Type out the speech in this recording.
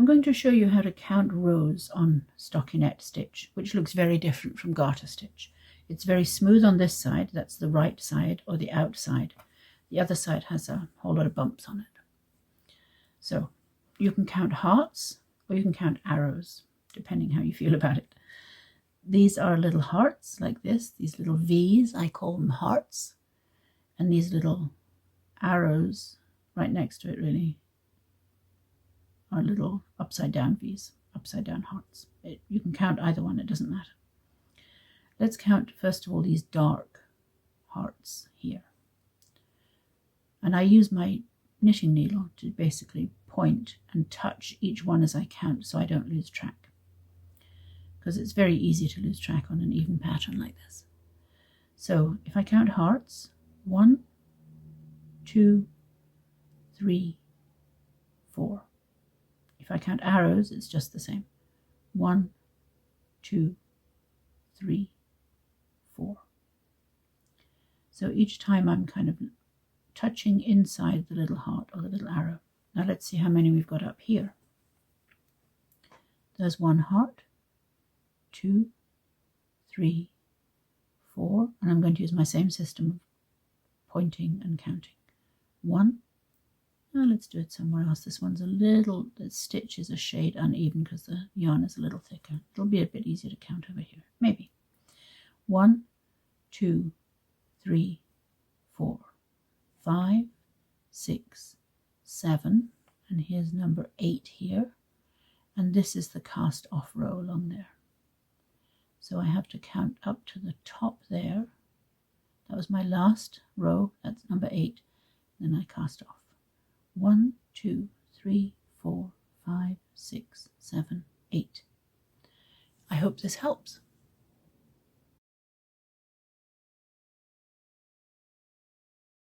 going to show you how to count rows on stockinette stitch, which looks very different from garter stitch. It's very smooth on this side, that's the right side or the outside. The other side has a whole lot of bumps on it. So you can count hearts or you can count arrows, depending how you feel about it. These are little hearts like this, these little V's, I call them hearts. And these little arrows right next to it really are little upside down V's, upside down hearts. You can count either one, it doesn't matter. Let's count first of all these dark hearts here. And I use my knitting needle to basically point and touch each one as I count so I don't lose track. Because it's very easy to lose track on an even pattern like this. So if I count hearts, 1, 2, 3, 4. If I count arrows, it's just the same. 1, 2, 3, 4. So each time I'm kind of touching inside the little heart or the little arrow. Now let's see how many we've got up here. There's 1 heart, 2, 3, 4, and I'm going to use my same system of pointing and counting. 1. Now let's do it somewhere else. This one's a little, the stitch is a shade uneven because the yarn is a little thicker. It'll be a bit easier to count over here, maybe. 1, 2, 3, 4, 5, 6, 7, and here's number 8 here, and this is the cast off row along there. So I have to count up to the top there. That was my last row, that's number 8, then I cast off. 1, 2, 3, 4, 5, 6, 7, 8. I hope this helps.